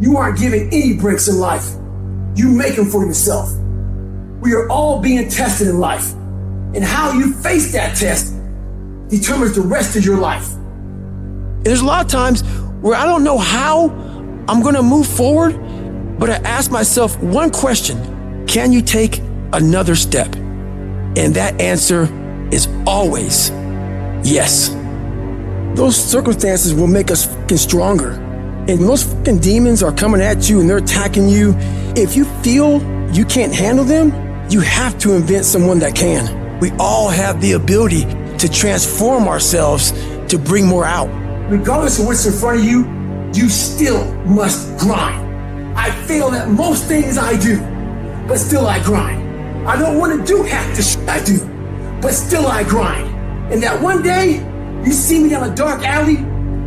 You aren't given any breaks in life. You make them for yourself. We are all being tested in life, and how you face that test determines the rest of your life. And there's a lot of times where I don't know how I'm gonna move forward, but I ask myself one question: can you take another step? And that answer is always yes. Those circumstances will make us fucking stronger. And when those fucking demons are coming at you and they're attacking you, if you feel you can't handle them, you have to invent someone that can. We all have the ability to transform ourselves to bring more out. Regardless of what's in front of you, you still must grind. I fail at most things I do, but still I grind. I don't want to do half the shit I do, but still I grind. And that one day, you see me down a dark alley,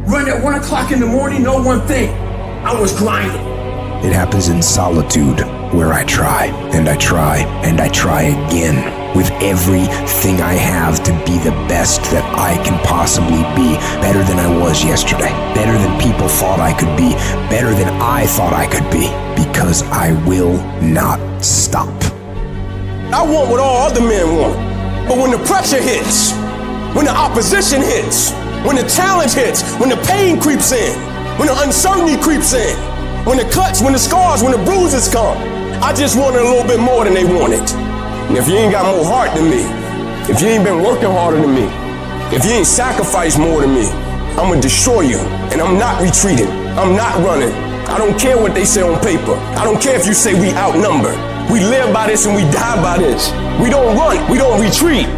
run at 1 o'clock in the morning, know one thing: I was grinding. It happens in solitude, where I try, and I try, and I try again, with everything I have to be the best that I can possibly be, better than I was yesterday, better than people thought I could be, better than I thought I could be, because I will not stop. I want what all other men want, but when the pressure hits, when the opposition hits, when the challenge hits, when the pain creeps in, when the uncertainty creeps in, when the cuts, when the scars, when the bruises come, I just wanted a little bit more than they wanted. And if you ain't got more heart than me, if you ain't been working harder than me, if you ain't sacrificed more than me, I'm gonna destroy you. And I'm not retreating. I'm not running. I don't care what they say on paper. I don't care if you say we outnumbered. We live by this and we die by this. We don't run, we don't retreat.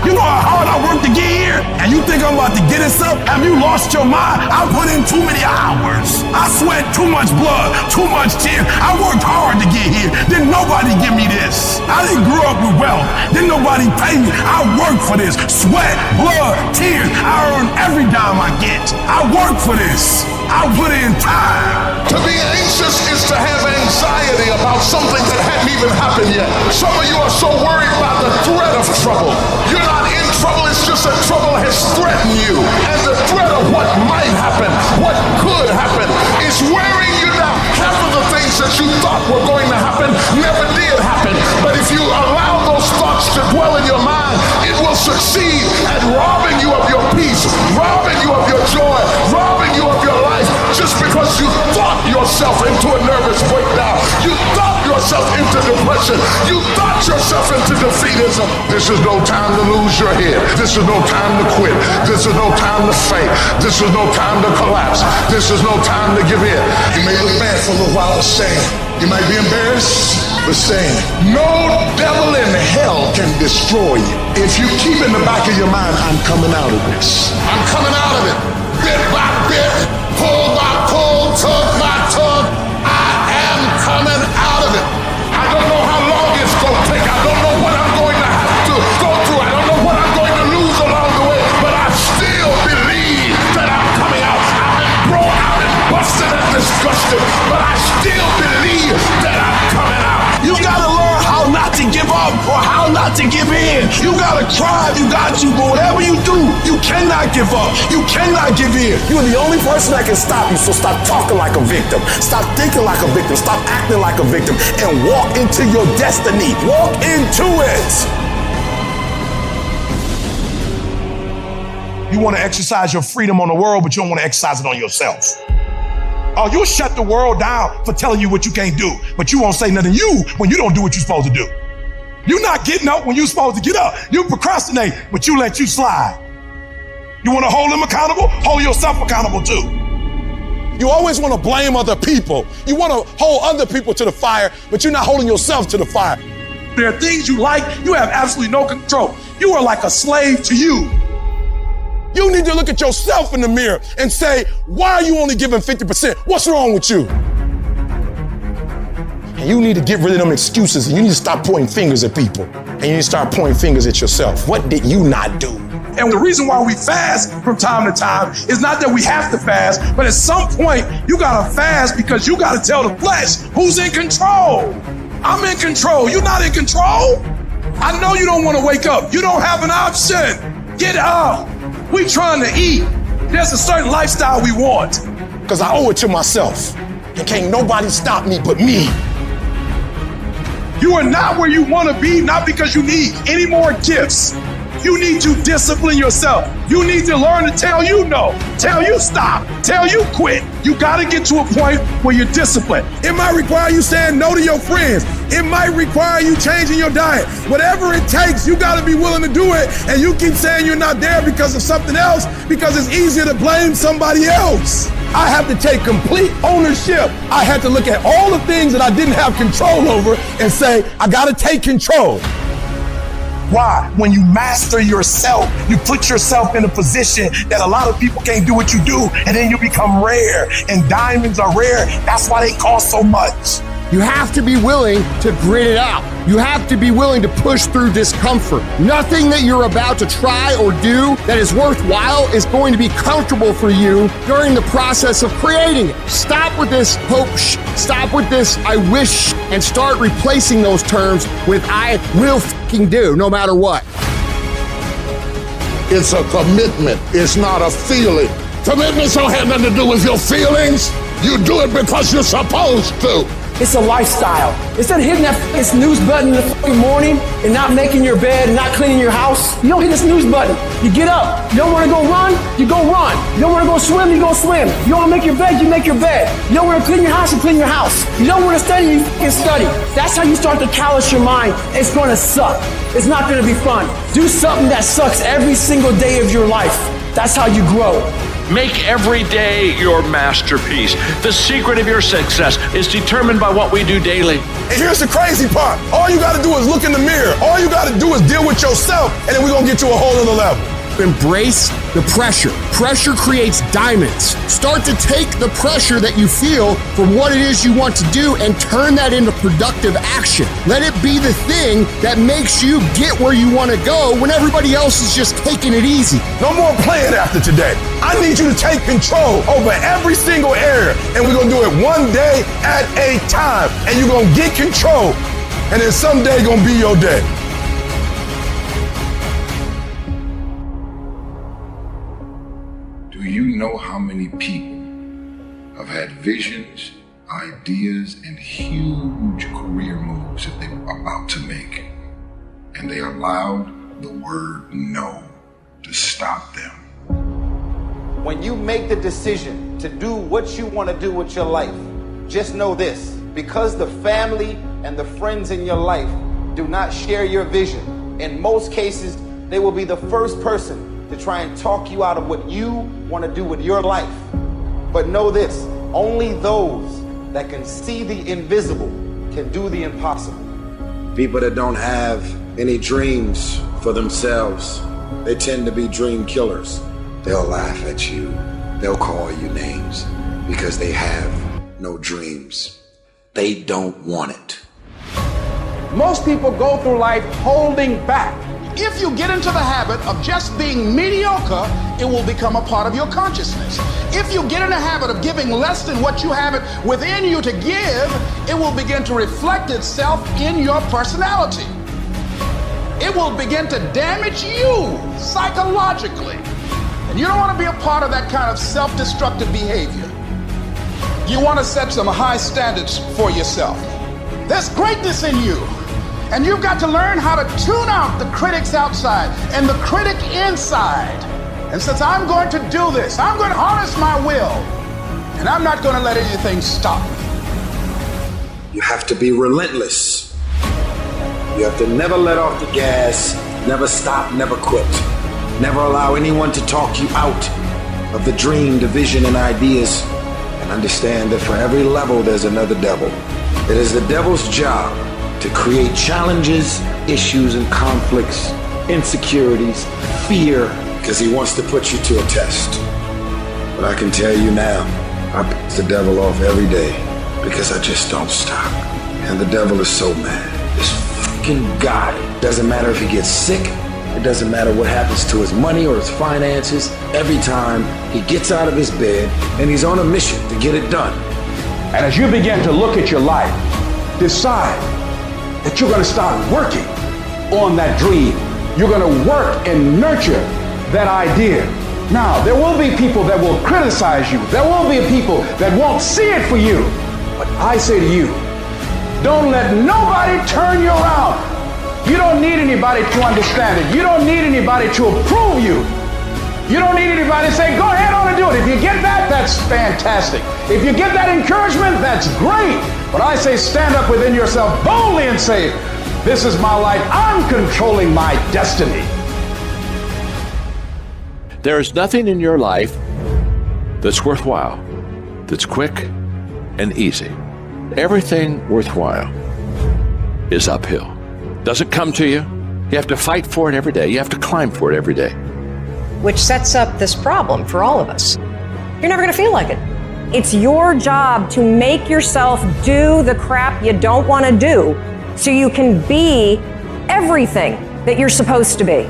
You know how hard I worked to get here? And you think I'm about to get this up? Have you lost your mind? I put in too many hours. I sweat too much blood, too much tears. I worked hard to get here. Didn't nobody give me this. I didn't grow up with wealth. Didn't nobody pay me. I worked for this. Sweat, blood, tears. I earn every dime I get. I work for this. I put in time. To be anxious is to have anxiety about something that hadn't even happened yet. Some of you are so worried about the threat of trouble. You're not in trouble, it's just that trouble has threatened you. And the threat of what might happen, what could happen, is wearing you down. Half of the things that you thought were going to happen never did happen. But if you allow those thoughts to dwell in your mind, it will succeed at robbing you of your peace, robbing you of your joy, robbing you of your life, just because you thought yourself into a nervous breakdown. You thought yourself into depression. You thought yourself into defeatism. This is no time to lose your head. This is no time to quit. This is no time to faint. This is no time to collapse. This is no time to give in. You may look bad for a little while, but stand. You might be embarrassed, but stand. No devil in hell can destroy you. If you keep in the back of your mind, I'm coming out of this. I'm coming out of it. Bit by bit, pull by pull, tug by tug, I am coming out of it. I don't know how long it's going to take. I don't know what I'm going to have to go through. I don't know what I'm going to lose along the way, but I still believe that I'm coming out. I've been thrown out and busted and disgusted, but I still believe that I'm coming out. You gotta learn how not to give up or how not to give in. You gotta try, you got to, but whatever you do, you cannot give up. You cannot give in. You're the only person that can stop you, so stop talking like a victim. Stop thinking like a victim. Stop acting like a victim. And walk into your destiny. Walk into it. You wanna exercise your freedom on the world, but you don't wanna exercise it on yourself. Oh, you'll shut the world down for telling you what you can't do, but you won't say nothing to you when you don't do what you're supposed to do. You're not getting up when you're supposed to get up. You procrastinate, but you let you slide. You want to hold them accountable? Hold yourself accountable too. You always want to blame other people. You want to hold other people to the fire, but you're not holding yourself to the fire. There are things you like, you have absolutely no control. You are like a slave to you. You need to look at yourself in the mirror and say, why are you only giving 50%? What's wrong with you? And you need to get rid of them excuses, and you need to stop pointing fingers at people. And you need to start pointing fingers at yourself. What did you not do? And the reason why we fast from time to time is not that we have to fast, but at some point, you gotta fast because you gotta tell the flesh who's in control. I'm in control, you're not in control. I know you don't wanna wake up. You don't have an option. Get up. We trying to eat. There's a certain lifestyle we want because I owe it to myself. and can't nobody stop me but me. You are not where you want to be, not because you need any more gifts. You need to discipline yourself. You need to learn to tell you no, tell you stop, tell you quit. You got to get to a point where you're disciplined. It might require you saying no to your friends. It might require you changing your diet. Whatever it takes, you got to be willing to do it. And you keep saying you're not there because of something else, because it's easier to blame somebody else. I have to take complete ownership. I had to look at all the things that I didn't have control over and say, I got to take control. Why? When you master yourself, you put yourself in a position that a lot of people can't do what you do, and then you become rare. And diamonds are rare. That's why they cost so much. You have to be willing to grit it out. You have to be willing to push through discomfort. Nothing that you're about to try or do that is worthwhile is going to be comfortable for you during the process of creating it. Stop with this hope, stop with this I wish, and start replacing those terms with I will fucking do, no matter what. It's a commitment. It's not a feeling. Commitments don't have nothing to do with your feelings. You do it because you're supposed to. It's a lifestyle. Instead of hitting that snooze button in the morning and not making your bed and not cleaning your house, you don't hit the snooze button. You get up. You don't want to go run, you go run. You don't want to go swim, you go swim. You don't want to make your bed, you make your bed. You don't want to clean your house, you clean your house. You don't want to study, you fucking study. That's how you start to callous your mind. It's going to suck. It's not going to be fun. Do something that sucks every single day of your life. That's how you grow. Make every day your masterpiece. The secret of your success is determined by what we do daily. And here's the crazy part. All you got to do is look in the mirror. All you got to do is deal with yourself, and then we're going to get you a whole other level. Embrace the pressure. Pressure creates diamonds. Start to take the pressure that you feel for what it is you want to do and turn that into productive action. Let it be the thing that makes you get where you want to go when everybody else is just taking it easy. No more playing after today. I need you to take control over every single area, and we're going to do it one day at a time. And you're going to get control, and then someday going to be your day. Do you know how many people have had visions, ideas, and huge career moves that they were about to make, and they allowed the word no to stop them? When you make the decision to do what you want to do with your life, just know this: because the family and the friends in your life do not share your vision, in most cases, they will be the first person to try and talk you out of what you want to do with your life. But know this: only those that can see the invisible can do the impossible. People that don't have any dreams for themselves, they tend to be dream killers. They'll laugh at you. They'll call you names because they have no dreams. They don't want it. Most people go through life holding back. If you get into the habit of just being mediocre, it will become a part of your consciousness. If you get in the habit of giving less than what you have it within you to give, it will begin to reflect itself in your personality. It will begin to damage you psychologically. And you don't want to be a part of that kind of self-destructive behavior. You want to set some high standards for yourself. There's greatness in you. And you've got to learn how to tune out the critics outside and the critic inside. And since I'm going to do this, I'm going to harness my will, and I'm not going to let anything stop me. You have to be relentless. You have to never let off the gas, never stop, never quit. Never allow anyone to talk you out of the dream, the vision, and ideas. And understand that for every level, there's another devil. It is the devil's job to create challenges, issues, and conflicts, insecurities, fear, because he wants to put you to a test. But I can tell you now, I piss the devil off every day because I just don't stop. And the devil is so mad. This fucking guy, doesn't matter if he gets sick, it doesn't matter what happens to his money or his finances, every time he gets out of his bed and he's on a mission to get it done. And as you begin to look at your life, decide that you're going to start working on that dream. You're going to work and nurture that idea. Now, there will be people that will criticize you. There will be people that won't see it for you. But I say to you, don't let nobody turn you around. You don't need anybody to understand it. You don't need anybody to approve you. You don't need anybody to say, go ahead on and do it. If you get that, that's fantastic. If you get that encouragement, that's great. But I say stand up within yourself boldly and say, this is my life. I'm controlling my destiny. There is nothing in your life that's worthwhile, that's quick and easy. Everything worthwhile is uphill. Doesn't come to you. You have to fight for it every day. You have to climb for it every day. Which sets up this problem for all of us. You're never going to feel like it. It's your job to make yourself do the crap you don't want to do so you can be everything that you're supposed to be.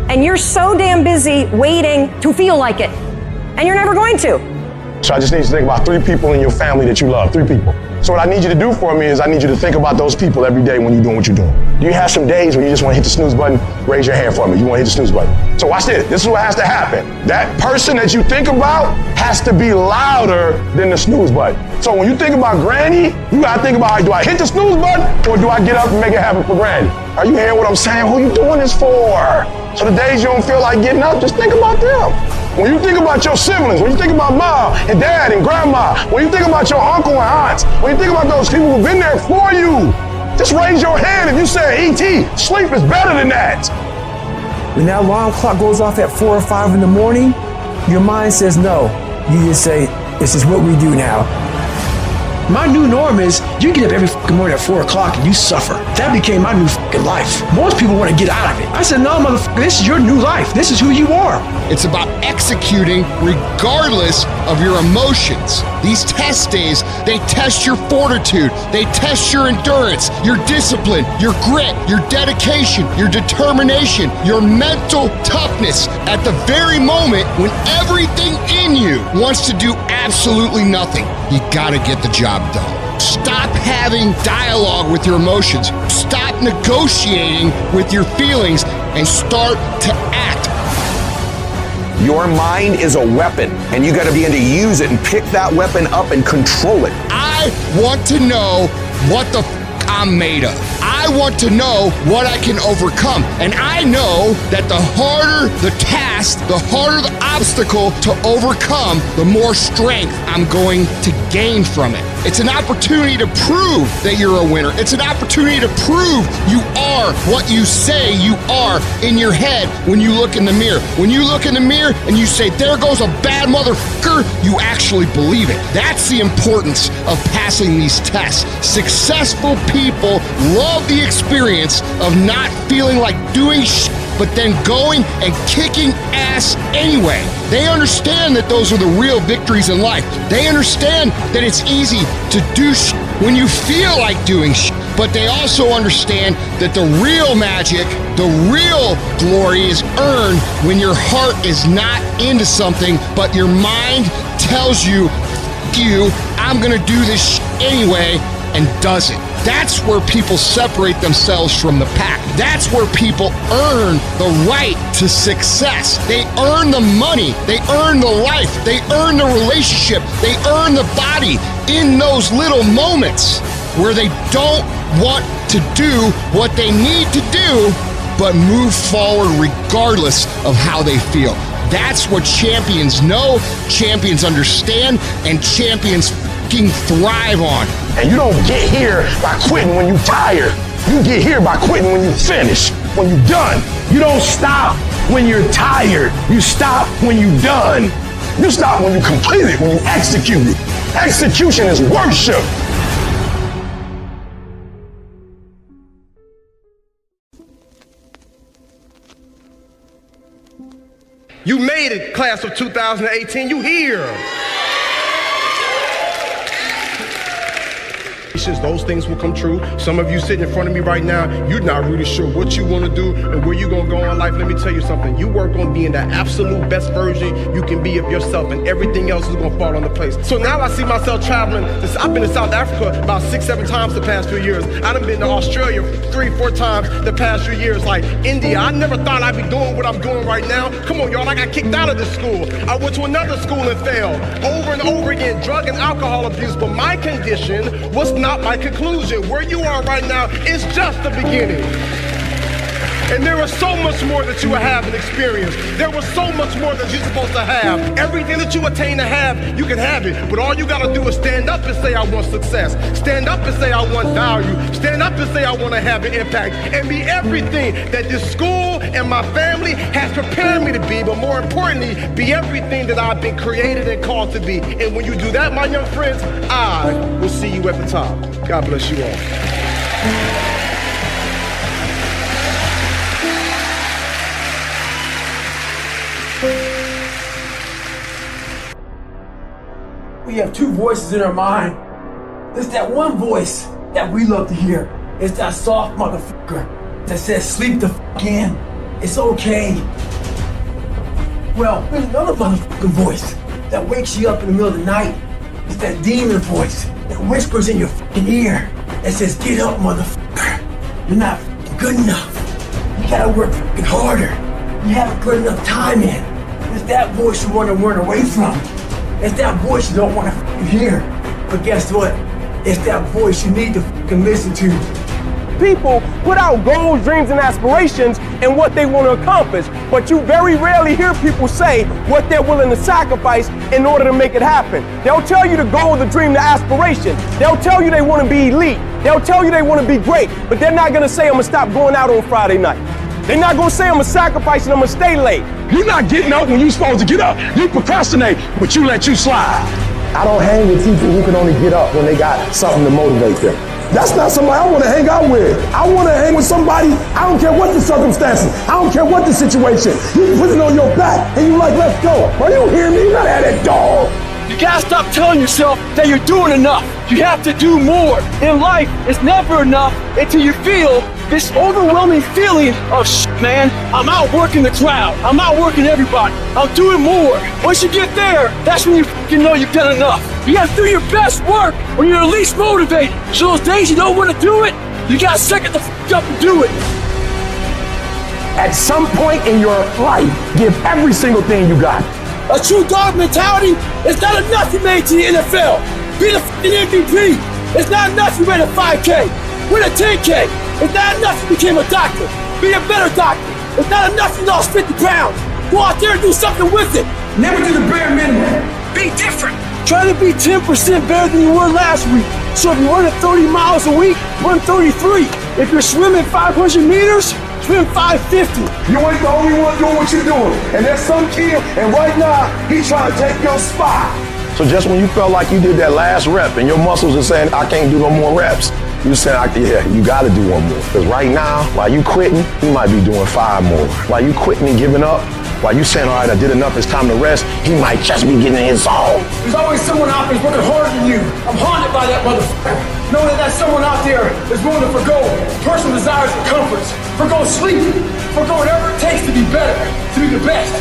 And you're so damn busy waiting to feel like it. And you're never going to. So I just need you to think about 3 people in your family that you love, 3 people. So what I need you to do for me is I need you to think about those people every day when you're doing what you're doing. Do you have some days when you just want to hit the snooze button? Raise your hand for me. You want to hit the snooze button. So watch this. This is what has to happen. That person that you think about has to be louder than the snooze button. So when you think about Granny, you got to think about, do I hit the snooze button or do I get up and make it happen for Granny? Are you hearing what I'm saying? Who you doing this for? So the days you don't feel like getting up, just think about them. When you think about your siblings, when you think about mom and dad and grandma, when you think about your uncle and aunts, when you think about those people who've been there for you, just raise your hand if you say, E.T., sleep is better than that. When that alarm clock goes off at 4 or 5 in the morning, your mind says no. You just say, this is what we do now. My new norm is you get up every fucking morning at 4 o'clock and you suffer. That became my new fucking life. Most people want to get out of it. I said, no, motherfucker, this is your new life. This is who you are. It's about executing regardless of your emotions. These test days, they test your fortitude. They test your endurance, your discipline, your grit, your dedication, your determination, your mental toughness at the very moment when everything in you wants to do absolutely nothing. You gotta get the job done. Stop having dialogue with your emotions. Stop negotiating with your feelings and start to act. Your mind is a weapon, and you got to begin to use it and pick that weapon up and control it. I want to know what the I'm made of. I want to know what I can overcome. And I know that the harder the task, the harder the obstacle to overcome, the more strength I'm going to gain from it. It's an opportunity to prove that you're a winner. It's an opportunity to prove you are what you say you are in your head when you look in the mirror. When you look in the mirror and you say, there goes a bad motherfucker, you actually believe it. That's the importance of passing these tests. Successful people love the experience of not feeling like doing shit, but then going and kicking ass anyway. They understand that those are the real victories in life. They understand that it's easy to do shit when you feel like doing shit, but they also understand that the real magic, the real glory is earned when your heart is not into something, but your mind tells you, F you, I'm gonna do this shit anyway, and does it. That's where people separate themselves from the pack. That's where people earn the right to success. They earn the money. They earn the life. They earn the relationship. They earn the body in those little moments where they don't want to do what they need to do, but move forward regardless of how they feel. That's what champions know, champions understand, and champions thrive on. And you don't get here by quitting when you're tired. You get here by quitting when you finish, when you're done. You don't stop when you're tired. You stop when you're done. You stop when you complete it, when you execute it. Execution is worship. You made it, class of 2018. You here. those things will come true. Some of you sitting in front of me right now, you're not really sure what you want to do and where you're going to go in life. Let me tell you something. You work on being the absolute best version you can be of yourself, and everything else is going to fall into place. So now I see myself traveling. I've been to South Africa about 6-7 times the past few years. I've been to Australia 3-4 times the past few years. Like India, I never thought I'd be doing what I'm doing right now. Come on, y'all, I got kicked out of this school. I went to another school and failed over and over again, drug and alcohol abuse. But my condition was not my conclusion. Where you are right now is just the beginning. And there is so much more that you have and experience. There was so much more that you're supposed to have. Everything that you attain to have, you can have it. But all you gotta do is stand up and say, I want success. Stand up and say, I want value. Stand up and say, I wanna have an impact. And be everything that this school and my family has prepared me to be. But more importantly, be everything that I've been created and called to be. And when you do that, my young friends, I will see you at the top. God bless you all. We have two voices in our mind. There's that one voice that we love to hear. It's that soft motherfucker that says, sleep the fuck in. It's okay. Well, there's another motherfucking voice that wakes you up in the middle of the night. It's that demon voice that whispers in your fucking ear that says, get up, motherfucker. You're not fucking good enough. You gotta work fucking harder. You haven't put enough time in. It's that voice you want to run away from. It's that voice you don't want to fucking hear. But guess what? It's that voice you need to fucking listen to. People put out goals, dreams, and aspirations and what they want to accomplish, but you very rarely hear people say what they're willing to sacrifice in order to make it happen. They'll tell you the goal, the dream, the aspiration. They'll tell you they want to be elite. They'll tell you they want to be great, but they're not going to say, I'm going to stop going out on Friday night. They're not going to say, I'm going to sacrifice and I'm going to stay late. You're not getting up when you're supposed to get up. You procrastinate, but you let you slide. I don't hang with people who can only get up when they got something to motivate them. That's not somebody I want to hang out with. I want to hang with somebody, I don't care what the circumstances, I don't care what the situation. You put it on your back and you like, let's go. Are you hearing me? You gotta have that dog. You gotta stop telling yourself that you're doing enough. You have to do more. In life, it's never enough until you feel this overwhelming feeling of man, I'm outworking the crowd. I'm outworking everybody. I'm doing more. Once you get there, that's when you know you've done enough. You gotta do your best work when you're least motivated. So those days you don't want to do it, you gotta second the up and do it. At some point in your life, give every single thing you got. A true dog mentality is not enough you made to the NFL. Be the MVP. It's not enough you ran a 5K. Win a 10K. It's not enough you became a doctor. Be a better doctor. It's not enough you lost 50 pounds. Go out there and do something with it. Never do the bare minimum. Be different. Try to be 10% better than you were last week. So if you're running 30 miles a week, run 33. If you're swimming 500 meters, swim 550. You ain't the only one doing what you're doing. And there's some kid, and right now, he's trying to take your spot. So just when you felt like you did that last rep and your muscles are saying, I can't do no more reps, you saying, yeah, you gotta do one more. Because right now, while you quitting, you might be doing 5 more. While you quitting and giving up, while you saying, all right, I did enough, it's time to rest, he might just be getting in his zone. There's always someone out there working harder than you. I'm haunted by that motherfucker. Knowing that someone out there is willing to forgo personal desires and comforts, forgo sleep, forgo whatever it takes to be better, to be the best.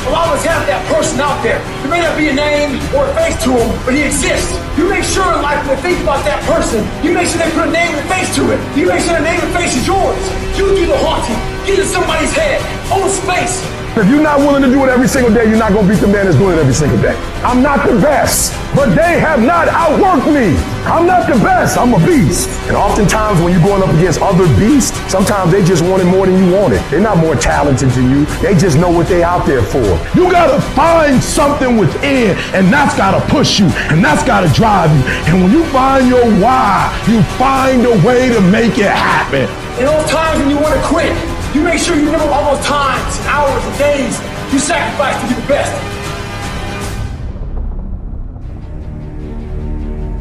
We'll always have that person out there. There may not be a name or a face to him, but he exists. You make sure in life when they think about that person, you make sure they put a name and face to it. You make sure the name and face is yours. You do the haunting. Get in somebody's head. Own space. If you're not willing to do it every single day, you're not gonna beat the man that's doing it every single day. I'm not the best, but they have not outworked me. I'm not the best, I'm a beast. And oftentimes when you're going up against other beasts, sometimes they just want it more than you want it. They're not more talented than you, they just know what they're out there for. You gotta find something within, and that's gotta push you, and that's gotta drive you. And when you find your why, you find a way to make it happen. In those times when you wanna quit, you make sure you remember all those times, and hours, and days you sacrificed to be the best.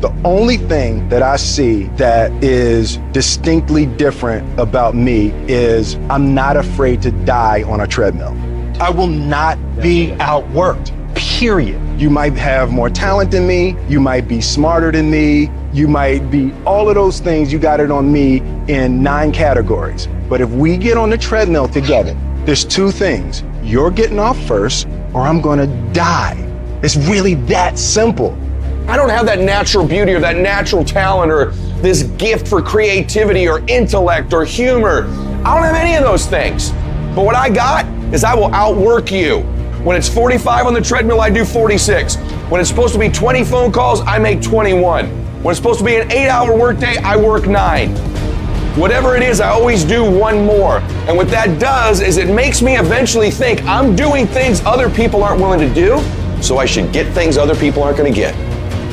The only thing that I see that is distinctly different about me is I'm not afraid to die on a treadmill. I will not be outworked, period. You might have more talent than me. You might be smarter than me. You might be all of those things. You got it on me in 9 categories. But if we get on the treadmill together, there's 2 things. You're getting off first, or I'm gonna die. It's really that simple. I don't have that natural beauty or that natural talent or this gift for creativity or intellect or humor. I don't have any of those things. But what I got is I will outwork you. When it's 45 on the treadmill, I do 46. When it's supposed to be 20 phone calls, I make 21. When it's supposed to be an 8-hour workday, I work 9. Whatever it is, I always do 1 more. And what that does is it makes me eventually think I'm doing things other people aren't willing to do, so I should get things other people aren't going to get.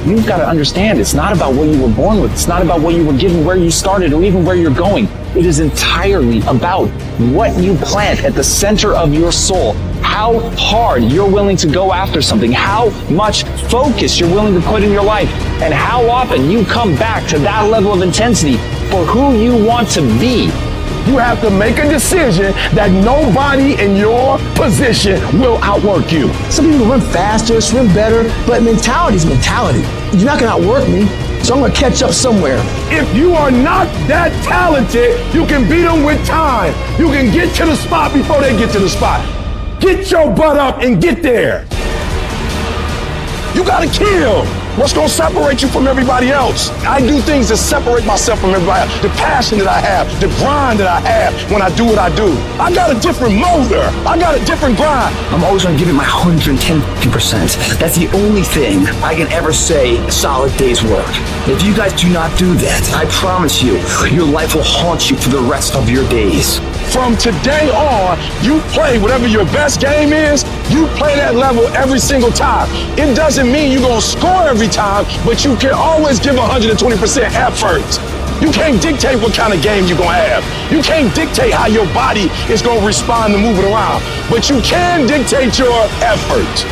You've got to understand, it's not about what you were born with. It's not about what you were given, where you started, or even where you're going. It is entirely about what you plant at the center of your soul, how hard you're willing to go after something, how much focus you're willing to put in your life, and how often you come back to that level of intensity for who you want to be. You have to make a decision that nobody in your position will outwork you. Some people run faster, swim better, but mentality is mentality. You're not gonna outwork me, so I'm gonna catch up somewhere. If you are not that talented, you can beat them with time. You can get to the spot before they get to the spot. Get your butt up and get there. You gotta kill. What's gonna separate you from everybody else? I do things that separate myself from everybody else. The passion that I have, the grind that I have when I do what I do. I got a different motor. I got a different grind. I'm always going to give it my 110%. That's the only thing I can ever say a solid day's work. If you guys do not do that, I promise you, your life will haunt you for the rest of your days. From today on, you play whatever your best game is, you play that level every single time. It doesn't mean you're gonna score every time, but you can always give 120% effort. You can't dictate what kind of game you're gonna have. You can't dictate how your body is gonna respond to moving around, but you can dictate your effort.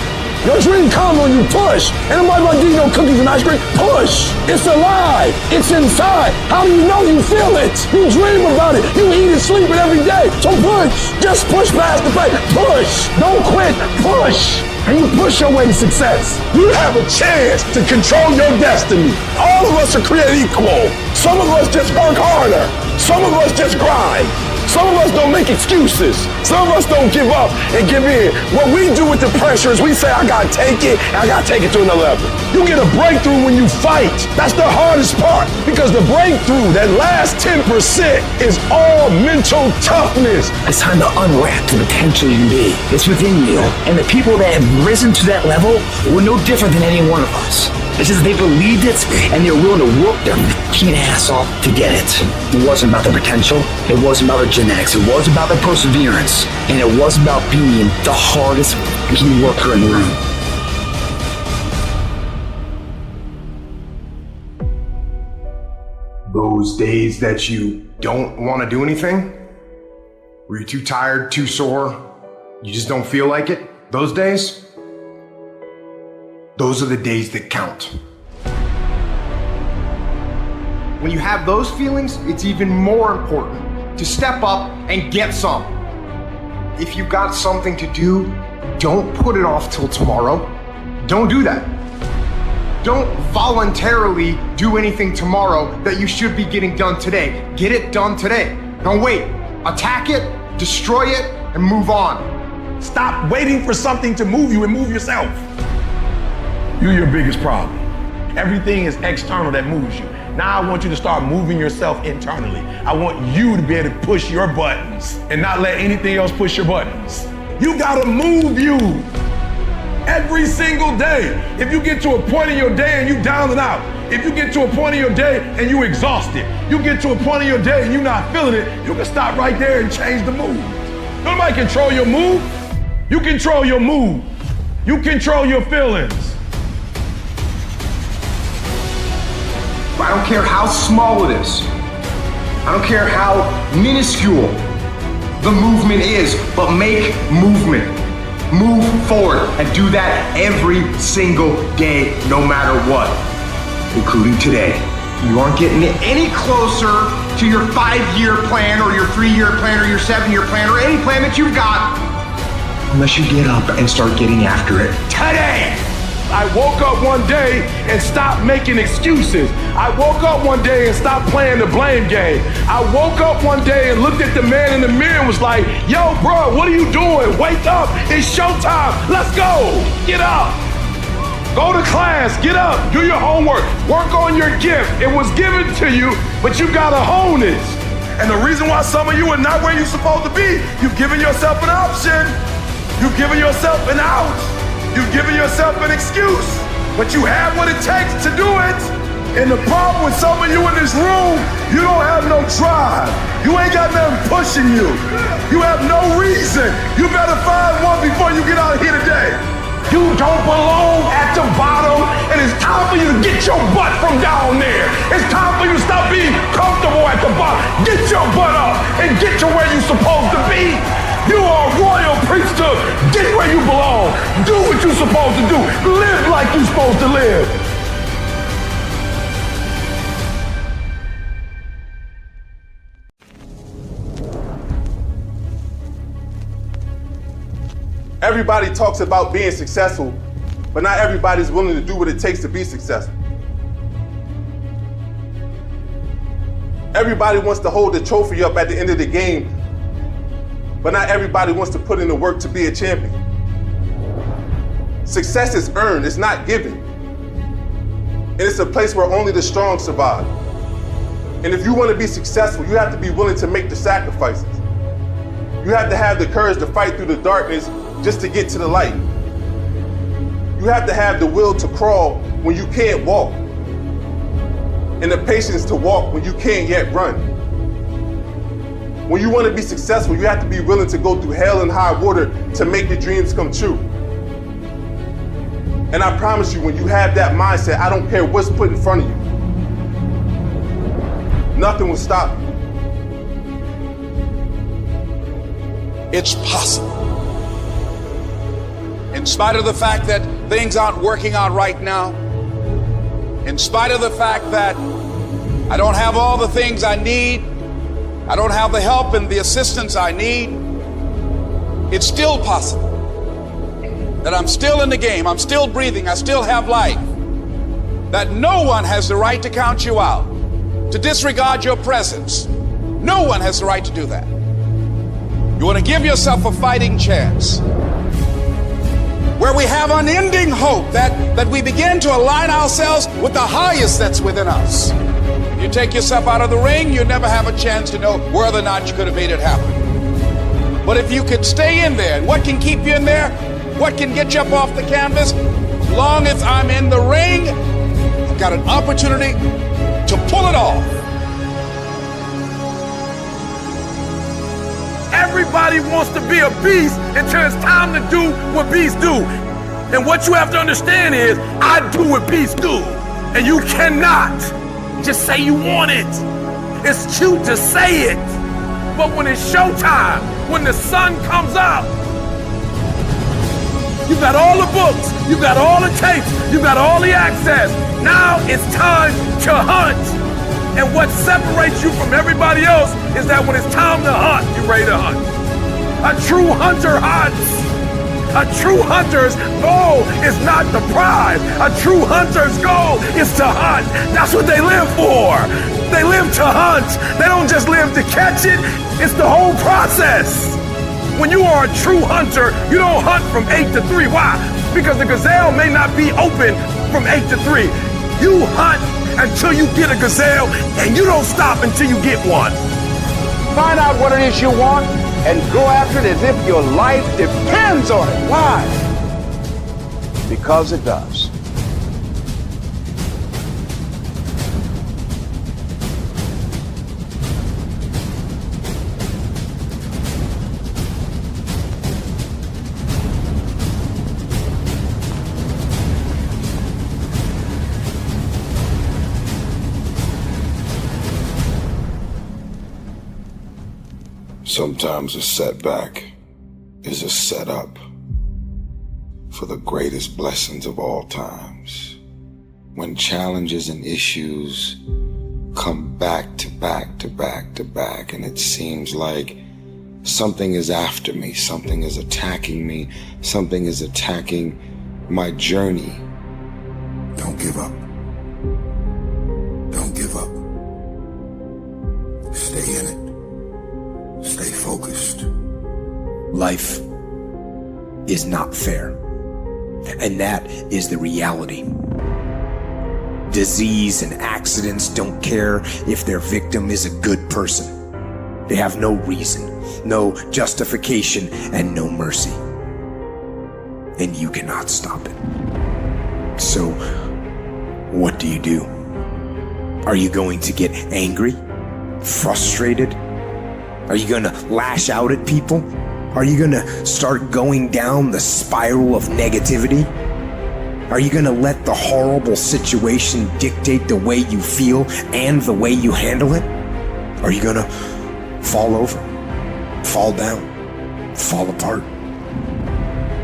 Your dream comes when you push. Ain't nobody gonna give you no cookies and ice cream. Push. It's alive. It's inside. How do you know you feel it? You dream about it. You eat and sleep it every day. So push. Just push past the pain. Push. Don't quit. Push. And you push your way to success. You have a chance to control your destiny. All of us are created equal. Some of us just work harder. Some of us just grind. Some of us don't make excuses. Some of us don't give up and give in. What we do with the pressure is we say, I gotta take it, and I gotta take it to another level. You get a breakthrough when you fight. That's the hardest part, because the breakthrough, that last 10%, is all mental toughness. It's time to unwrap the potential you can be. It's within you. And the people that have risen to that level were no different than any one of us. It's just they believed it, and they're willing to work their fucking ass off to get it. It wasn't about their potential. It wasn't about their genetics. It was about their perseverance. And it was about being the hardest fucking worker in the room. Those days that you don't want to do anything, where you're too tired, too sore, you just don't feel like it, those days, those are the days that count. When you have those feelings, it's even more important to step up and get some. If you got something to do, don't put it off till tomorrow. Don't do that. Don't voluntarily do anything tomorrow that you should be getting done today. Get it done today. Don't wait. Attack it, destroy it, and move on. Stop waiting for something to move you and move yourself. You're your biggest problem. Everything is external that moves you. Now I want you to start moving yourself internally. I want you to be able to push your buttons and not let anything else push your buttons. You gotta move you every single day. If you get to a point in your day and you down and out, if you get to a point in your day and you exhausted, you get to a point in your day and you're not feeling it, you can stop right there and change the mood. Nobody control your mood. You control your mood. You control your feelings. I don't care how small it is. I don't care how minuscule the movement is, but make movement. Move forward and do that every single day, no matter what, including today. You aren't getting any closer to your 5-year plan or your 3-year plan or your 7-year plan or any plan that you've got unless you get up and start getting after it today. I woke up one day and stopped making excuses. I woke up one day and stopped playing the blame game. I woke up one day and looked at the man in the mirror and was like, yo, bro, what are you doing? Wake up, it's showtime, let's go, get up. Go to class, get up, do your homework, work on your gift. It was given to you, but you gotta hone it. And the reason why some of you are not where you're supposed to be, you've given yourself an option. You've given yourself an out. You've given yourself an excuse, but you have what it takes to do it. And the problem with some of you in this room, you don't have no drive. You ain't got nothing pushing you. You have no reason. You better find one before you get out of here today. You don't belong at the bottom, and it's time for you to get your butt from down there. It's time for you to stop being comfortable at the bottom. Get your butt up and get to where you're supposed to be. You are a royal priesthood. Get where you belong. Do what you're supposed to do. Live like you're supposed to live. Everybody talks about being successful, but not everybody's willing to do what it takes to be successful. Everybody wants to hold the trophy up at the end of the game, but not everybody wants to put in the work to be a champion. Success is earned, it's not given. And it's a place where only the strong survive. And if you want to be successful, you have to be willing to make the sacrifices. You have to have the courage to fight through the darkness just to get to the light. You have to have the will to crawl when you can't walk, and the patience to walk when you can't yet run. When you want to be successful, you have to be willing to go through hell and high water to make your dreams come true. And I promise you, when you have that mindset, I don't care what's put in front of you, nothing will stop you. It's possible. In spite of the fact that things aren't working out right now, in spite of the fact that I don't have all the things I need, I don't have the help and the assistance I need, it's still possible that I'm still in the game, I'm still breathing, I still have life, that no one has the right to count you out, to disregard your presence. No one has the right to do that. You want to give yourself a fighting chance, where we have unending hope that we begin to align ourselves with the highest that's within us. You take yourself out of the ring, you never have a chance to know whether or not you could have made it happen. But if you could stay in there, and what can keep you in there? What can get you up off the canvas? As long as I'm in the ring, I've got an opportunity to pull it off. Everybody wants to be a beast until it's time to do what beasts do. And what you have to understand is, I do what beasts do. And you cannot just say you want it. It's cute to say it. But when it's showtime, when the sun comes up, you got all the books, you got all the tapes, you got all the access. Now it's time to hunt. And what separates you from everybody else is that when it's time to hunt, you're ready to hunt. A true hunter hunts. A true hunter's goal is not the prize. A true hunter's goal is to hunt. That's what they live for. They live to hunt. They don't just live to catch it. It's the whole process. When you are a true hunter, you don't hunt from 8 to 3. Why? Because the gazelle may not be open from 8 to 3. You hunt until you get a gazelle, and you don't stop until you get one. Find out what it is you want and go after it as if your life depends on it. Why? Because it does. Sometimes a setback is a setup for the greatest blessings of all times. When challenges and issues come back to back to back to back, and it seems like Something is after me. Something is attacking me. Something is attacking my journey. Don't give up. Don't give up. Stay in it. Stay focused. Life is not fair. And that is the reality. Disease and accidents don't care if their victim is a good person. They have no reason, no justification, and no mercy. And you cannot stop it. So, what do you do? Are you going to get angry? Frustrated? Are you gonna lash out at people? Are you gonna start going down the spiral of negativity? Are you gonna let the horrible situation dictate the way you feel and the way you handle it? Are you gonna fall over, fall down, fall apart?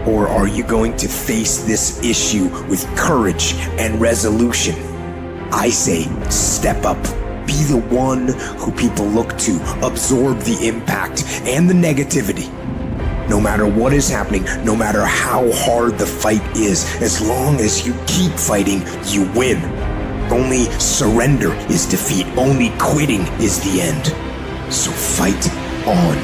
Or are you going to face this issue with courage and resolution? I say, step up. Be the one who people look to. Absorb the impact and the negativity. No matter what is happening, no matter how hard the fight is, as long as you keep fighting, you win. Only surrender is defeat. Only quitting is the end. So fight on.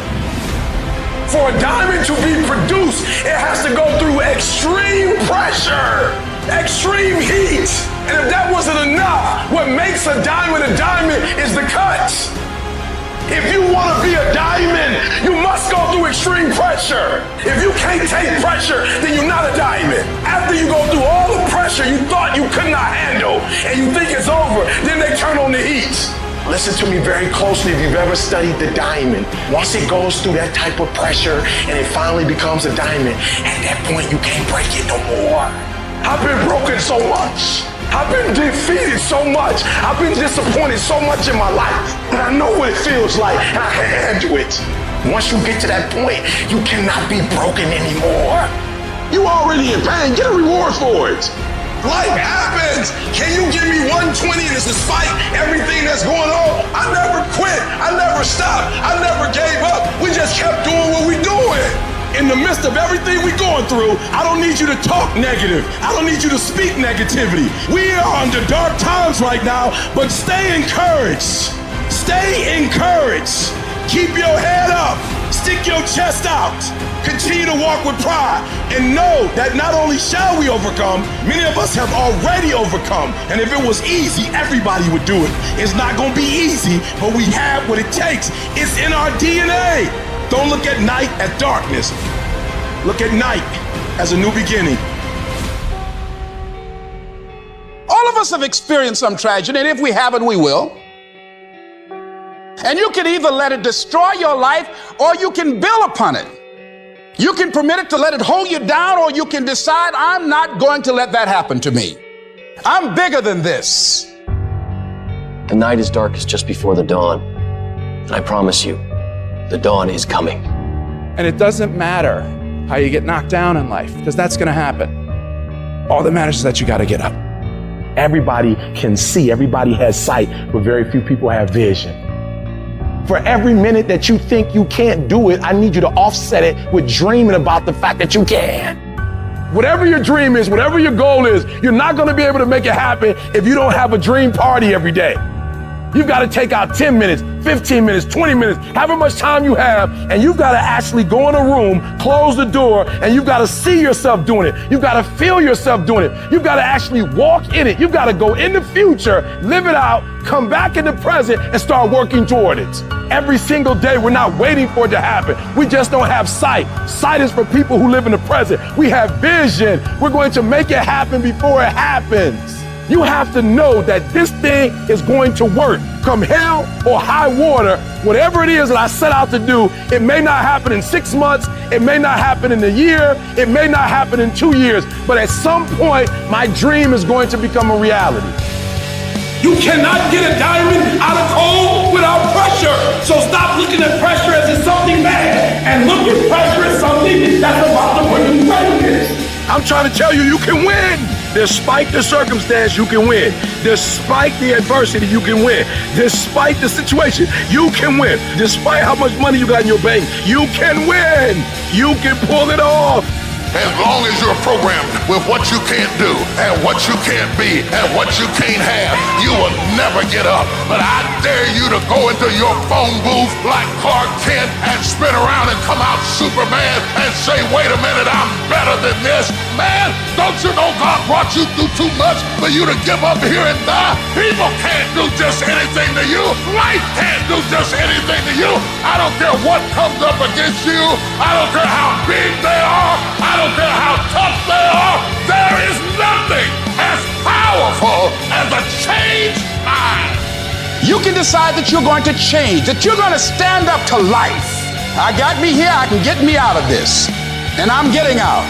For a diamond to be produced, it has to go through extreme pressure, extreme heat. And if that wasn't enough, what makes a diamond is the cuts. If you want to be a diamond, you must go through extreme pressure. If you can't take pressure, then you're not a diamond. After you go through all the pressure you thought you could not handle, and you think it's over, then they turn on the heat. Listen to me very closely if you've ever studied the diamond. Once it goes through that type of pressure and it finally becomes a diamond, at that point you can't break it no more. I've been broken so much. I've been defeated so much. I've been disappointed so much in my life. And I know what it feels like, and I can handle it. Once you get to that point, you cannot be broken anymore. You already in pain. Get a reward for it. Life happens. Can you give me 120 and it's despite everything that's going on? I never quit. I never stopped. I never gave up. We just kept doing what we're doing. In the midst of everything we're going through, I don't need you to talk negative. I don't need you to speak negativity. We are under dark times right now, but stay encouraged. Stay encouraged. Keep your head up. Stick your chest out. Continue to walk with pride and know that not only shall we overcome, many of us have already overcome. And if it was easy, everybody would do it. It's not going to be easy, but we have what it takes. It's in our DNA. Don't look at night as darkness. Look at night as a new beginning. All of us have experienced some tragedy, and if we haven't, we will. And you can either let it destroy your life or you can build upon it. You can permit it to let it hold you down, or you can decide, I'm not going to let that happen to me. I'm bigger than this. The night is darkest just before the dawn. And I promise you, the dawn is coming. And it doesn't matter how you get knocked down in life, because that's going to happen. All that matters is that you got to get up. Everybody can see, everybody has sight, but very few people have vision. For every minute that you think you can't do it, I need you to offset it with dreaming about the fact that you can. Whatever your dream is, whatever your goal is, you're not going to be able to make it happen if you don't have a dream party every day. You've got to take out 10 minutes, 15 minutes, 20 minutes, however much time you have, and you've got to actually go in a room, close the door, and you've got to see yourself doing it. You've got to feel yourself doing it. You've got to actually walk in it. You've got to go in the future, live it out, come back in the present, and start working toward it. Every single day, we're not waiting for it to happen. We just don't have sight. Sight is for people who live in the present. We have vision. We're going to make it happen before it happens. You have to know that this thing is going to work. Come hell or high water, whatever it is that I set out to do, it may not happen in 6 months, it may not happen in a year, it may not happen in 2 years, but at some point, my dream is going to become a reality. You cannot get a diamond out of coal without pressure. So stop looking at pressure as it's something bad and look at pressure as something that's about to bring you greatness. I'm trying to tell you, you can win. Despite the circumstance, you can win. Despite the adversity, you can win. Despite the situation, you can win. Despite how much money you got in your bank, you can win. You can pull it off. As long as you're programmed with what you can't do and what you can't be and what you can't have, you will never get up. But I dare you to go into your phone booth like Clark Kent and spin around and come out Superman and say, wait a minute, I'm better than this. Man, don't you know God brought you through too much for you to give up here and die? People can't do just anything to you. Life can't do just anything to you. I don't care what comes up against you. I don't care how big they are. I don't care how tough they are. There is nothing as powerful as a changed mind. You can decide that you're going to change, that you're going to stand up to life. I got me here, I can get me out of this. And I'm getting out.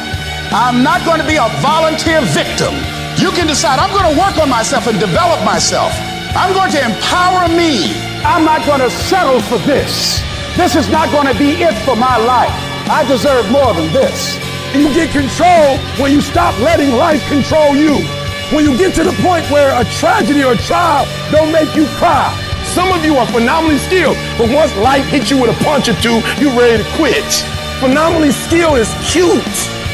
I'm not going to be a volunteer victim. You can decide I'm going to work on myself and develop myself. I'm going to empower me. I'm not going to settle for this. This is not going to be it for my life. I deserve more than this. You get control when you stop letting life control you. When you get to the point where a tragedy or a trial don't make you cry. Some of you are phenomenally skilled, but once life hits you with a punch or two, you're ready to quit. Phenomenally skilled is cute,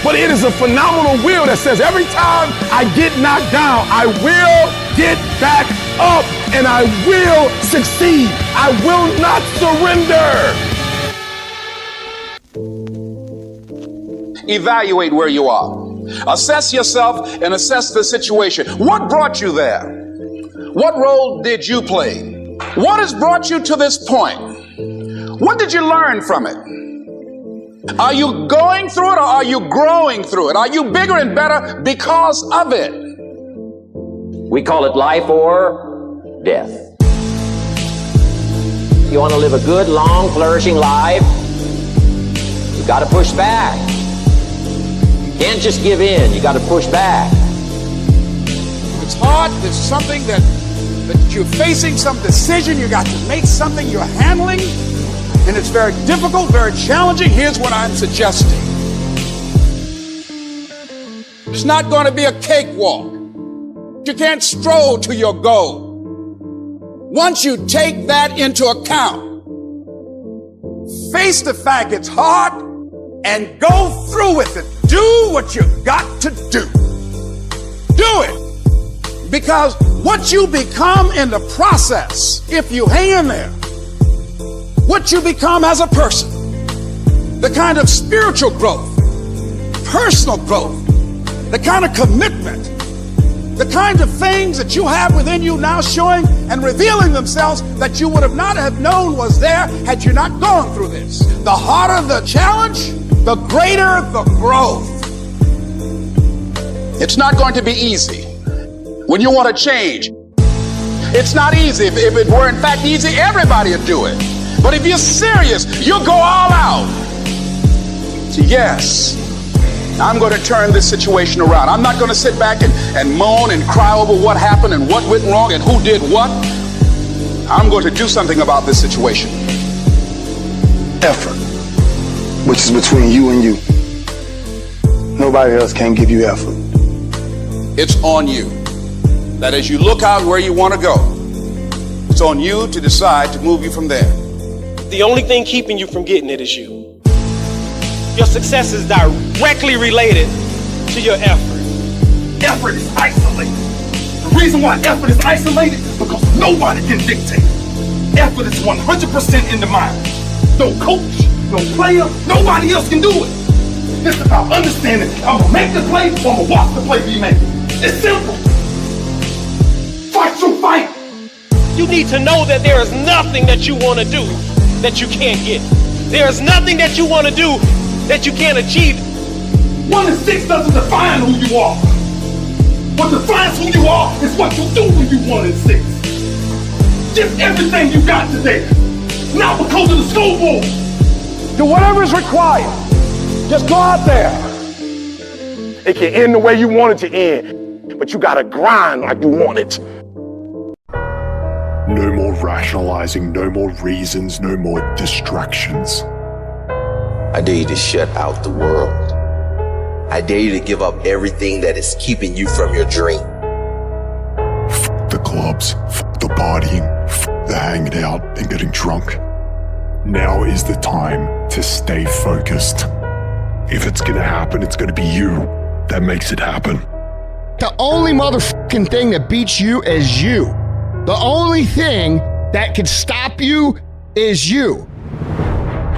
but it is a phenomenal will that says every time I get knocked down, I will get back up and I will succeed. I will not surrender. Evaluate where you are. Assess yourself and assess the situation. What brought you there? What role did you play? What has brought you to this point? What did you learn from it? Are you going through it or are you growing through it? Are you bigger and better because of it? We call it life or death. You want to live a good, long, flourishing life? You got to push back. You can't just give in. You got to push back. It's hard. It's something that you're facing, some decision. You got to make something you're handling. And it's very difficult, very challenging. Here's what I'm suggesting. It's not going to be a cakewalk. You can't stroll to your goal. Once you take that into account, face the fact it's hard and go through with it. Do what you got to do. Do it. Because what you become in the process, if you hang in there, what you become as a person, the kind of spiritual growth, personal growth, the kind of commitment, the kind of things that you have within you now showing and revealing themselves that you would have not have known was there had you not gone through this. The harder the challenge, the greater the growth. It's not going to be easy. When you want to change, it's not easy. If it were in fact easy, everybody would do it. But if you're serious, you'll go all out. So yes, I'm going to turn this situation around. I'm not going to sit back and moan and cry over what happened and what went wrong and who did what. I'm going to do something about this situation. Effort, which is between you and you. Nobody else can give you effort. It's on you. That as you look out where you want to go, it's on you to decide to move you from there. The only thing keeping you from getting it is you. Your success is directly related to your effort. Effort is isolated. The reason why effort is isolated is because nobody can dictate. Effort is 100% in the mind. No coach, no player, nobody else can do it. It's about understanding I'm gonna make the play or I'm gonna watch the play be made. It's simple. Fight your fight. You need to know that there is nothing that you want to do that you can't get. There is nothing that you want to do that you can't achieve. 1 in 6 doesn't define who you are. What defines who you are is what you do when you 1 in 6. Give everything you got today. Not because of the scoreboard. Do whatever is required. Just go out there. It can end the way you want it to end, but you gotta grind like you want it. No more rationalizing, no more reasons, no more distractions. I dare you to shut out the world I dare you to give up everything that is keeping you from your dream. The clubs, the partying, the hanging out and getting drunk. Now is the time to stay focused. If it's gonna happen, it's gonna be you that makes it happen. The only motherfucking thing that beats you is you. The only thing that can stop you is you.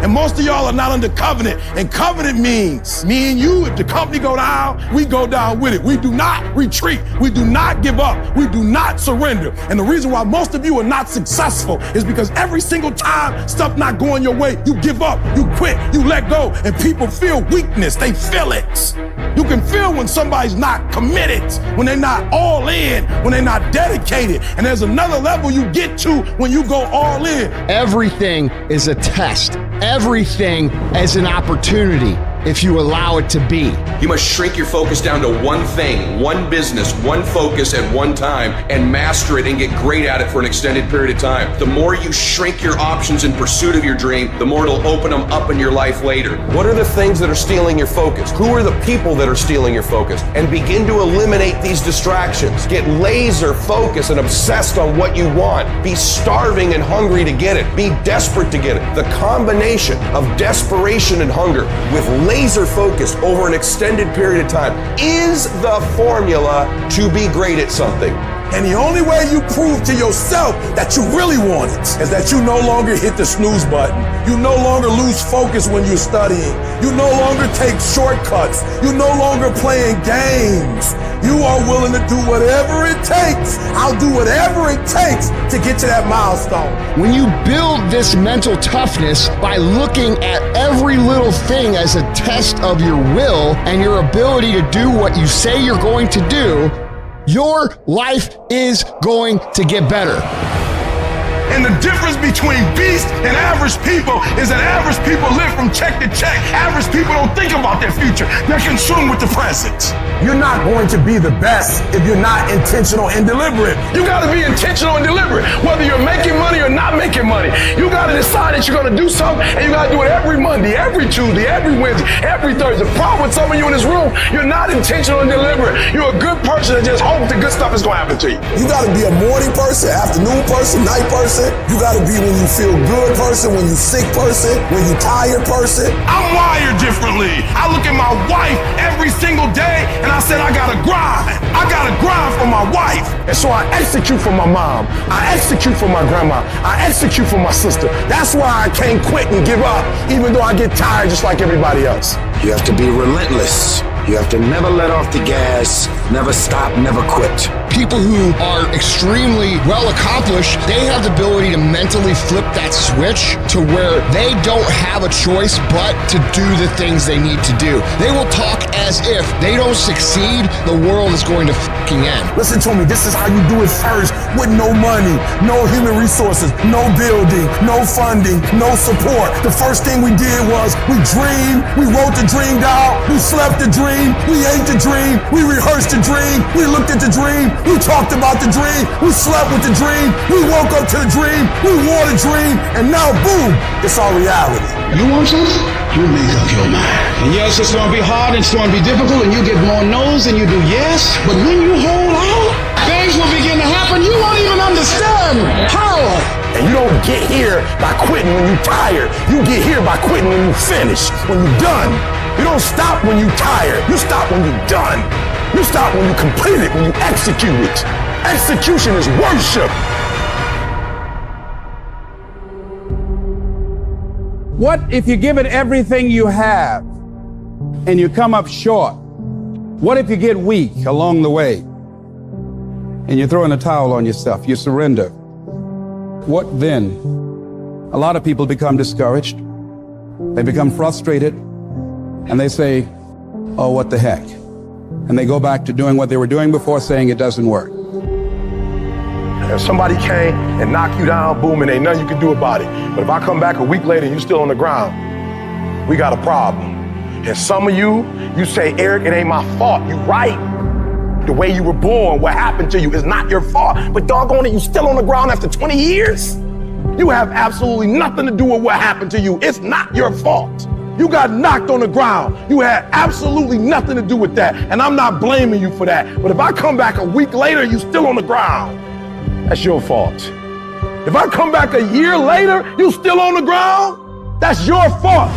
And most of y'all are not under covenant. And covenant means me and you, if the company go down, we go down with it. We do not retreat. We do not give up. We do not surrender. And the reason why most of you are not successful is because every single time stuff not going your way, you give up, you quit, you let go, and people feel weakness. They feel it. You can feel when somebody's not committed, when they're not all in, when they're not dedicated. And there's another level you get to when you go all in. Everything is a test. Everything is an opportunity if you allow it to be. You must shrink your focus down to one thing, one business, one focus at one time, and master it and get great at it for an extended period of time. The more you shrink your options in pursuit of your dream, the more it'll open them up in your life later. What are the things that are stealing your focus? Who are the people that are stealing your focus? And begin to eliminate these distractions. Get laser focused and obsessed on what you want. Be starving and hungry to get it. Be desperate to get it. The combination of desperation and hunger with laser focus over an extended period of time is the formula to be great at something. And the only way you prove to yourself that you really want it is that you no longer hit the snooze button. You no longer lose focus when you're studying. You no longer take shortcuts. You no longer playing games. You are willing to do whatever it takes. I'll do whatever it takes to get to that milestone. When you build this mental toughness by looking at every little thing as a test of your will and your ability to do what you say you're going to do, your life is going to get better. And the difference between beast and average people is that average people live from check to check. Average people don't think about their future. They're consumed with the present. You're not going to be the best if you're not intentional and deliberate. You gotta be intentional and deliberate. Whether you're making money or not making money, you gotta decide that you're gonna do something, and you gotta do it every Monday, every Tuesday, every Wednesday, every Thursday. The problem with some of you in this room, you're not intentional and deliberate. You're a good person that just hopes the good stuff is gonna happen to you. You gotta be a morning person, afternoon person, night person. You gotta be when you feel good person, when you sick person, when you tired person. I'm wired differently. I look at my wife every single day and I said, I gotta grind. I gotta grind for my wife. And so I execute for my mom. I execute for my grandma. I execute for my sister. That's why I can't quit and give up, even though I get tired just like everybody else. You have to be relentless. You have to never let off the gas, never stop, never quit. People who are extremely well accomplished, they have the ability to mentally flip that switch to where they don't have a choice but to do the things they need to do. They will talk as if they don't succeed, the world is going to fucking end. Listen to me, this is how you do it first, with no money, no human resources, no building, no funding, no support. The first thing we did was we dreamed, we wrote the dream down, we slept the dream, we ate the dream, we rehearsed the dream, we looked at the dream, we talked about the dream, we slept with the dream, we woke up to the dream, we wore the dream, and now boom, it's our reality. You want something? You make up your mind. And yes, it's gonna be hard, it's gonna be difficult, and you get more no's than you do yes, but when you hold out, things will begin to happen you won't even understand how. And you don't get here by quitting when you're tired. You get here by quitting when you're finished, when you're done. You don't stop when you're tired. You stop when you're done. You stop when you complete it, when you execute it. Execution is worship. What if you give it everything you have and you come up short? What if you get weak along the way and you throw in a towel on yourself, you surrender? What then? A lot of people become discouraged. They become frustrated and they say, oh, what the heck? And they go back to doing what they were doing before, saying it doesn't work. If somebody came and knocked you down, boom, and ain't nothing you can do about it. But if I come back a week later and you're still on the ground, we got a problem. And some of you say, Eric, it ain't my fault. You right. The way you were born, what happened to you is not your fault. But doggone it, you still on the ground after 20 years? You have absolutely nothing to do with what happened to you. It's not your fault. You got knocked on the ground. You had absolutely nothing to do with that. And I'm not blaming you for that. But if I come back a week later, you still on the ground, that's your fault. If I come back a year later, you still on the ground, that's your fault.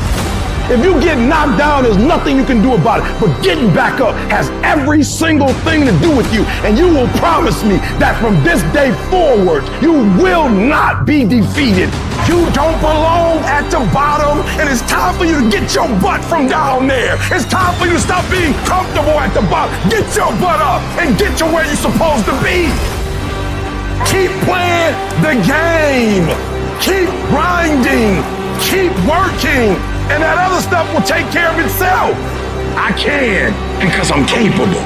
If you get knocked down, there's nothing you can do about it. But getting back up has every single thing to do with you. And you will promise me that from this day forward, you will not be defeated. You don't belong at the bottom, and it's time for you to get your butt from down there. It's time for you to stop being comfortable at the bottom. Get your butt up and get to where you're supposed to be. Keep playing the game. Keep grinding. Keep working. And that other stuff will take care of itself. I can because I'm capable.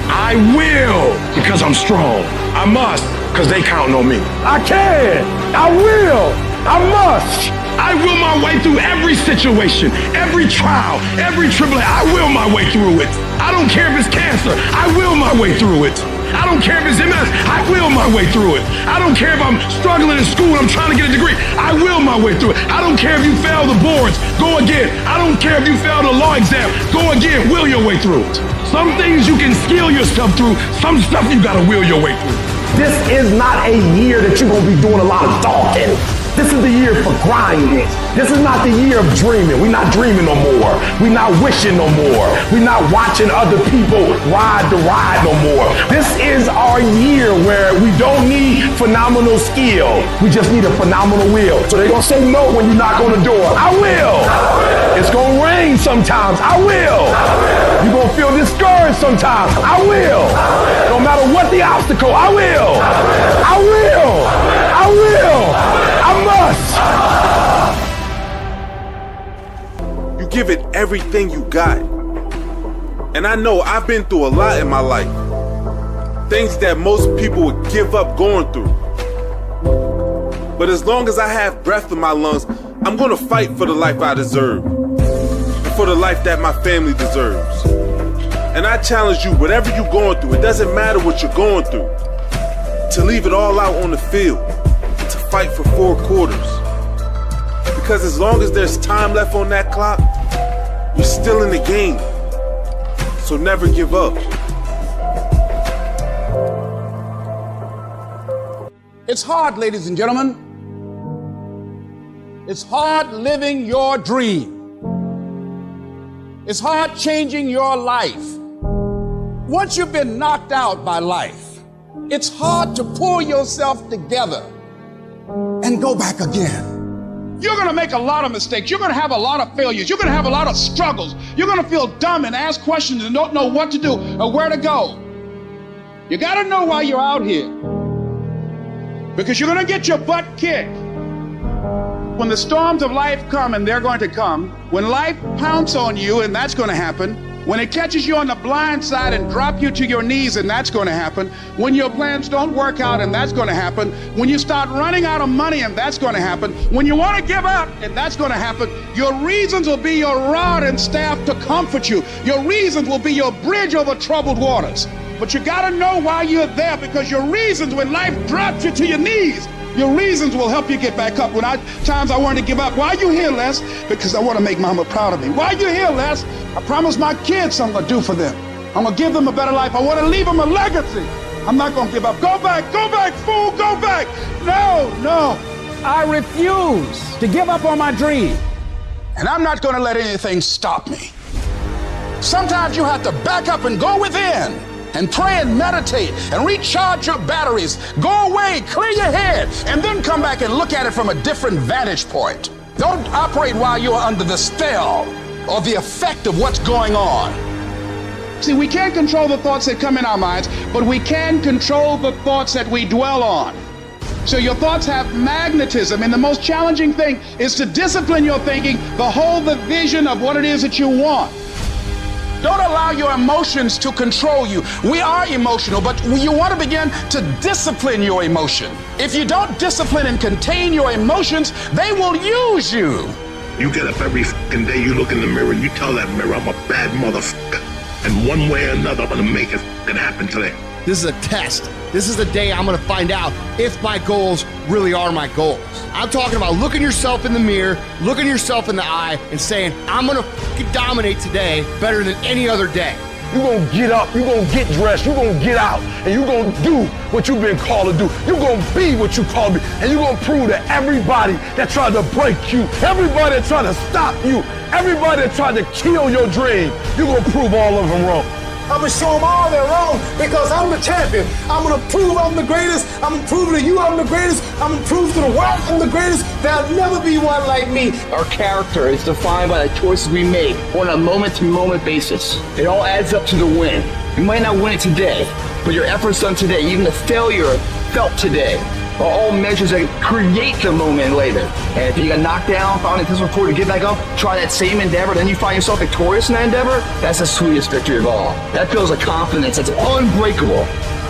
I will because I'm strong. I must because they counting on me. I can. I will. I must. I will my way through every situation, every trial, every tribulation. I will my way through it. I don't care if it's cancer. I will my way through it. I don't care if it's MS. I will my way through it. I don't care if I'm struggling in school and I'm trying to get a degree. I will my way through it. I don't care if you fail the boards. Go again. I don't care if you fail the law exam. Go again. Will your way through it. Some things you can skill yourself through. Some stuff you gotta will your way through. This is not a year that you're gonna be doing a lot of talking. This is the year for grinding. This is not the year of dreaming. We're not dreaming no more. We're not wishing no more. We're not watching other people ride the ride no more. This is our year where we don't need phenomenal skill. We just need a phenomenal will. So they're gonna say no when you knock on the door. I will. It's gonna rain sometimes. I will. You're gonna feel discouraged sometimes. I will. No matter what the obstacle, I will. I will. I will. I must. You give it everything you got. And I know I've been through a lot in my life. Things that most people would give up going through. But as long as I have breath in my lungs, I'm gonna fight for the life I deserve. And for the life that my family deserves. And I challenge you, whatever you're going through, it doesn't matter what you're going through, to leave it all out on the field. To fight for 4 quarters. Because as long as there's time left on that clock, you're still in the game. So never give up. It's hard, ladies and gentlemen. It's hard living your dream. It's hard changing your life. Once you've been knocked out by life, it's hard to pull yourself together and go back again. You're gonna make a lot of mistakes. You're gonna have a lot of failures. You're gonna have a lot of struggles. You're gonna feel dumb and ask questions and don't know what to do or where to go. You gotta know why you're out here. Because you're gonna get your butt kicked. When the storms of life come, and they're going to come, when life pounces on you, and that's gonna happen, when it catches you on the blind side and drop you to your knees, and that's going to happen. When your plans don't work out, and that's going to happen. When you start running out of money, and that's going to happen. When you want to give up, and that's going to happen. Your reasons will be your rod and staff to comfort you. Your reasons will be your bridge over troubled waters. But you got to know why you're there, because your reasons, when life drops you to your knees, your reasons will help you get back up. When times I wanted to give up. Why are you here, Les? Because I want to make mama proud of me. Why are you here, Les? I promised my kids I'm going to do for them. I'm going to give them a better life. I want to leave them a legacy. I'm not going to give up. Go back, fool, go back. No. I refuse to give up on my dream. And I'm not going to let anything stop me. Sometimes you have to back up and go within and pray and meditate and recharge your batteries. Go away, clear your head, and then come back and look at it from a different vantage point. Don't operate while you're under the spell or the effect of what's going on. See, we can't control the thoughts that come in our minds, but we can control the thoughts that we dwell on. So your thoughts have magnetism, and the most challenging thing is to discipline your thinking, behold the vision of what it is that you want. Don't allow your emotions to control you. We are emotional, but you want to begin to discipline your emotion. If you don't discipline and contain your emotions, they will use you. You get up every fucking day, you look in the mirror, you tell that mirror, I'm a bad motherfucker. And one way or another, I'm gonna make it fucking happen today. This is a test. This is the day I'm gonna find out if my goals really are my goals. I'm talking about looking yourself in the mirror, looking yourself in the eye, and saying, I'm gonna fucking dominate today better than any other day. You're gonna get up, you're gonna get dressed, you're gonna get out, and you're gonna do what you've been called to do. You're gonna be what you called to be, and you're gonna prove to everybody that tried to break you, everybody that tried to stop you, everybody that tried to kill your dream, you're gonna prove all of them wrong. I'm gonna show them all they're wrong because I'm the champion. I'm gonna prove I'm the greatest. I'm gonna prove to you I'm the greatest. I'm gonna prove to the world I'm the greatest. There'll never be one like me. Our character is defined by the choices we make on a moment-to-moment basis. It all adds up to the win. You might not win it today, but your efforts done today, even the failure felt today, are all measures that create the moment later. And if you got knocked down, found it this before to get back up, try that same endeavor, then you find yourself victorious in that endeavor, that's the sweetest victory of all. That feels a confidence that's unbreakable.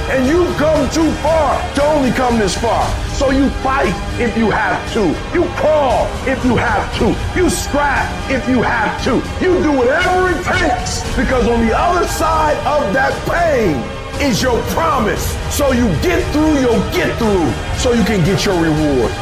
And you've come too far to only come this far. So you fight if you have to. You crawl if you have to. You scrap if you have to. You do whatever it takes, because on the other side of that pain is your promise. So you get through, you'll get through, so you can get your reward.